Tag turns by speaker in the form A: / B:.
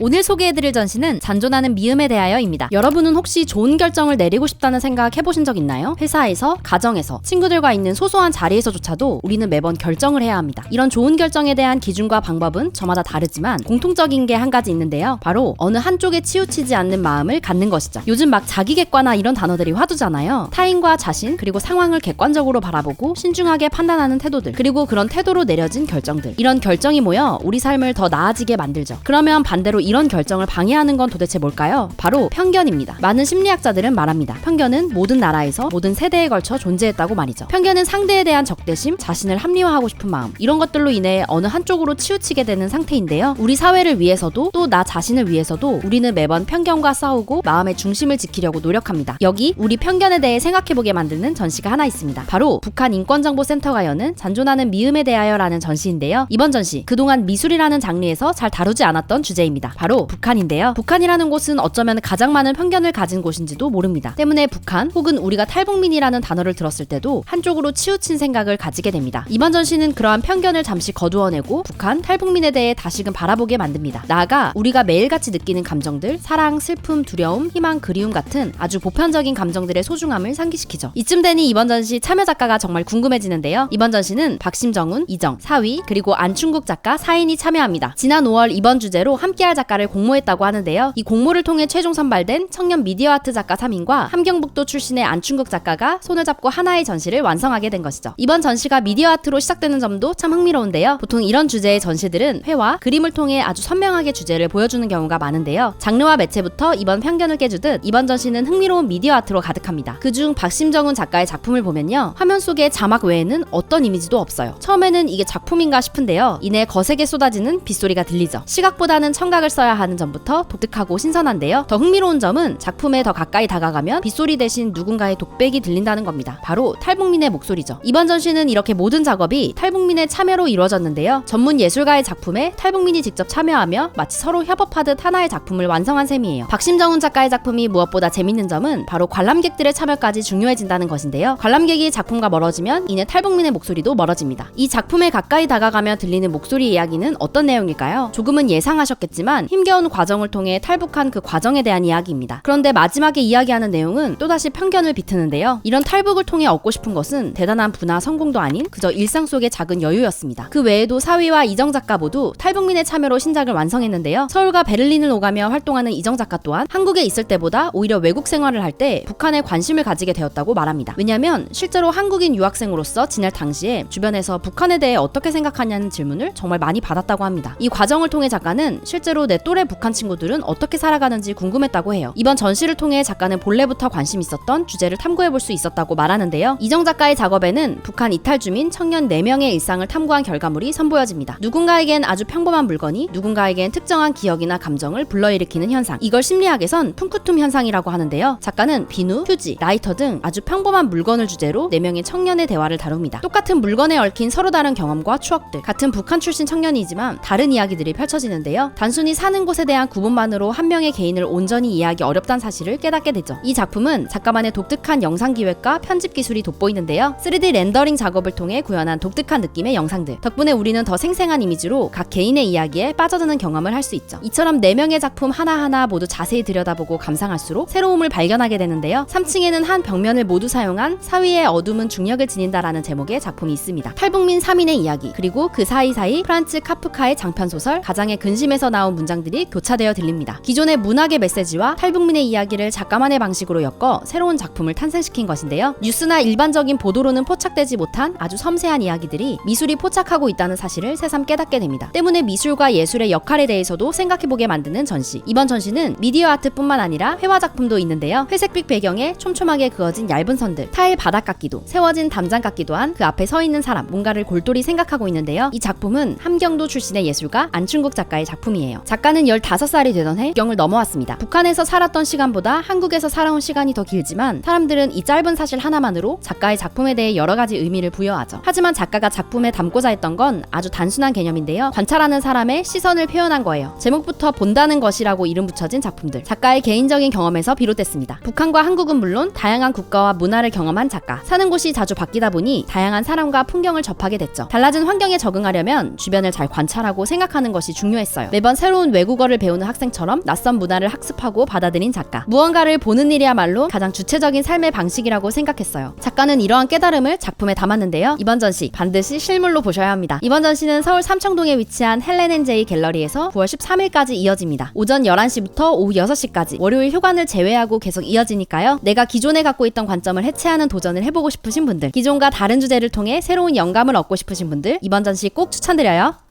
A: 오늘 소개해드릴 전시는 잔존하는 미음에 대하여입니다. 여러분은 혹시 좋은 결정을 내리고 싶다는 생각 해보신 적 있나요? 회사에서, 가정에서, 친구들과 있는 소소한 자리에서조차도 우리는 매번 결정을 해야 합니다. 이런 좋은 결정에 대한 기준과 방법은 저마다 다르지만 공통적인 게 한 가지 있는데요. 바로 어느 한쪽에 치우치지 않는 마음을 갖는 것이죠. 요즘 막 자기객관화 이런 단어들이 화두잖아요. 타인과 자신 그리고 상황을 객관적으로 바라보고 신중하게 판단하는 태도들, 그리고 그런 태도로 내려진 결정들, 이런 결정이 모여 우리 삶을 더 나아지게 만들죠. 그러면 반대로 이런 결정을 방해하는 건 도대체 뭘까요? 바로 편견입니다. 많은 심리학자들은 말합니다. 편견은 모든 나라에서 모든 세대에 걸쳐 존재했다고 말이죠. 편견은 상대에 대한 적대심, 자신을 합리화하고 싶은 마음, 이런 것들로 인해 어느 한쪽으로 치우치게 되는 상태인데요. 우리 사회를 위해서도 또 나 자신을 위해서도 우리는 매번 편견과 싸우고 마음의 중심을 지키려고 노력합니다. 여기 우리 편견에 대해 생각해보게 만드는 전시가 하나 있습니다. 바로 북한 인권정보센터가 여는 잔존하는 미음에 대하여라는 전시인데요. 이번 전시, 그동안 미술이라는 장르에서 잘 다루지 않았던 주제입니다. 바로 북한인데요. 북한이라는 곳은 어쩌면 가장 많은 편견을 가진 곳인지도 모릅니다. 때문에 북한 혹은 우리가 탈북민이라는 단어를 들었을 때도 한쪽으로 치우친 생각을 가지게 됩니다. 이번 전시는 그러한 편견을 잠시 거두어내고 북한, 탈북민에 대해 다시금 바라보게 만듭니다. 나아가 우리가 매일같이 느끼는 감정들, 사랑, 슬픔, 두려움, 희망, 그리움 같은 아주 보편적인 감정들의 소중함을 상기시키죠. 이쯤 되니 이번 전시 참여 작가가 정말 궁금해지는데요. 이번 전시는 박심정훈, 이정, 사위, 그리고 안충국 작가 4인이 참여합니다. 지난 5월 이번 주제로 함께할 작가를 공모했다고 하는데요. 이 공모를 통해 최종 선발된 청년 미디어 아트 작가 3인과 함경북도 출신의 안충국 작가가 손을 잡고 하나의 전시를 완성하게 된 것이죠. 이번 전시가 미디어 아트로 시작되는 점도 참 흥미로운데요. 보통 이런 주제의 전시들은 회화, 그림을 통해 아주 선명하게 주제를 보여주는 경우가 많은데요. 장르와 매체부터 이번 편견을 깨주듯 이번 전시는 흥미로운 미디어 아트로 가득합니다. 그중 박심정훈 작가의 작품을 보면요. 화면 속에 자막 외에는 어떤 이미지도 없어요. 처음에는 이게 작품인가 싶은데요. 이내 거세게 쏟아지는 빗소리가 들리죠. 시각보다는 청각을 써야 하는 점부터 독특하고 신선한데요. 더 흥미로운 점은 작품에 더 가까이 다가가면 빗소리 대신 누군가의 독백이 들린다는 겁니다. 바로 탈북민의 목소리죠. 이번 전시는 이렇게 모든 작업이 탈북민의 참여로 이루어졌는데요. 전문 예술가의 작품에 탈북민이 직접 참여하며 마치 서로 협업하듯 하나의 작품을 완성한 셈이에요. 박심정훈 작가의 작품이 무엇보다 재밌는 점은 바로 관람객들의 참여까지 중요해진다는 것인데요. 관람객이 작품과 멀어지면 이내 탈북민의 목소리도 멀어집니다. 이 작품에 가까이 다가가며 들리는 목소리 이야기는 어떤 내용일까요? 조금은 예상하셨겠지만 힘겨운 과정을 통해 탈북한 그 과정에 대한 이야기입니다. 그런데 마지막에 이야기하는 내용은 또다시 편견을 비트는데요. 이런 탈북을 통해 얻고 싶은 것은 대단한 부나 성공도 아닌 그저 일상 속의 작은 여유였습니다. 그 외에도 사위와 이정 작가 모두 탈북민의 참여로 신작을 완성했는데요. 서울과 베를린을 오가며 활동하는 이정 작가 또한 한국에 있을 때보다 오히려 외국 생활을 할 때 북한에 관심을 가지게 되었다고 말합니다. 왜냐하면 실제로 한국인 유학생으로서 지낼 당시에 주변에서 북한에 대해 어떻게 생각하냐는 질문을 정말 많이 받았다고 합니다. 이 과정을 통해 작가는 실제로 내 또래 북한 친구들은 어떻게 살아가는지 궁금했다고 해요. 이번 전시를 통해 작가는 본래부터 관심 있었던 주제를 탐구해볼 수 있었다고 말하는데요. 이정 작가의 작업에는 북한 이탈 주민 청년 4명의 일상을 탐구한 결과물이 선보여집니다. 누군가에겐 아주 평범한 물건이 누군가에겐 특정한 기억이나 감정을 불러일으키는 현상, 이걸 심리학에선 쿵쿠툼 현상이라고 하는데요. 작가는 비누, 휴지, 라이터 등 아주 평범한 물건을 주제로 4명의 청년의 대화를 다룹니다. 똑같은 물건에 얽힌 서로 다른 경험과 추억들, 같은 북한 출신 청년이지만 다른 이야기들이 펼쳐지는데요. 단순히 사는 곳에 대한 구분만으로 한 명의 개인을 온전히 이해하기 어렵다는 사실을 깨닫게 되죠. 이 작품은 작가만의 독특한 영상 기획과 편집 기술이 돋보이는데요. 3D 렌더링 작업을 통해 구현한 독특한 느낌의 영상들 덕분에 우리는 더 생생한 이미지로 각 개인의 이야기에 빠져드는 경험을 할 수 있죠. 이처럼 4명의 작품 하나하나 모두 자세히 들여다보고 감상할수록 새로움을 발견하게 되는데요. 3층에는 한 벽면을 모두 사용한 사위의 어둠은 중력을 지닌다라는 제목의 작품이 있습니다. 탈북민 3인의 이야기, 그리고 그 사이사이 프란츠 카프카의 장편소설 가장의 근심에서 나온 문장들이 교차되어 들립니다. 기존의 문학의 메시지와 탈북민의 이야기를 작가만의 방식으로 엮어 새로운 작품을 탄생시킨 것인데요. 뉴스나 일반적인 보도로는 포착되지 못한 아주 섬세한 이야기들이 미술이 포착하고 있다는 사실을 새삼 깨닫게 됩니다. 때문에 미술과 예술의 역할에 대해서도 생각해보게 만드는 전시. 이번 전시는 미디어 아트뿐만 아니라 회화 작품도 있는데요. 회색빛 배경에 촘촘하게 그어진 얇은 선들, 타일 바닥깎기도, 세워진 담장깎기 또한 그 앞에 서 있는 사람, 뭔가를 골똘히 생각하고 있는데요. 이 작품은 함경도 출신의 예술가 안충국 작가의 작품이에요. 작가는 15살이 되던 해 국경을 넘어왔습니다. 북한에서 살았던 시간보다 한국에서 살아온 시간이 더 길지만 사람들은 이 짧은 사실 하나만으로 작가의 작품에 대해 여러 가지 의미를 부여하죠. 하지만 작가가 작품에 담고자 했던 건 아주 단순한 개념인데요. 관찰하는 사람의 시선을 표현한 거예요. 제목부터 본다는 것이라고 이름 붙여진 작품들, 작가의 개인적인 경험에서 비롯됐습니다. 북한과 한국은 물론 다양한 국가와 문화를 경험한 작가, 사는 곳이 자주 바뀌다 보니 다양한 사람과 풍경을 접하게 됐죠. 달라진 환경에 적응하려면 주변을 잘 관찰하고 생각하는 것이 중요했어요. 매번 새로운 새로운 외국어를 배우는 학생처럼 낯선 문화를 학습하고 받아들인 작가. 무언가를 보는 일이야말로 가장 주체적인 삶의 방식이라고 생각했어요. 작가는 이러한 깨달음을 작품에 담았는데요. 이번 전시 반드시 실물로 보셔야 합니다. 이번 전시는 서울 삼청동에 위치한 헬렌&제이 갤러리에서 9월 13일까지 이어집니다. 오전 11시부터 오후 6시까지 월요일 휴관을 제외하고 계속 이어지니까요. 내가 기존에 갖고 있던 관점을 해체하는 도전을 해보고 싶으신 분들, 기존과 다른 주제를 통해 새로운 영감을 얻고 싶으신 분들, 이번 전시 꼭 추천드려요.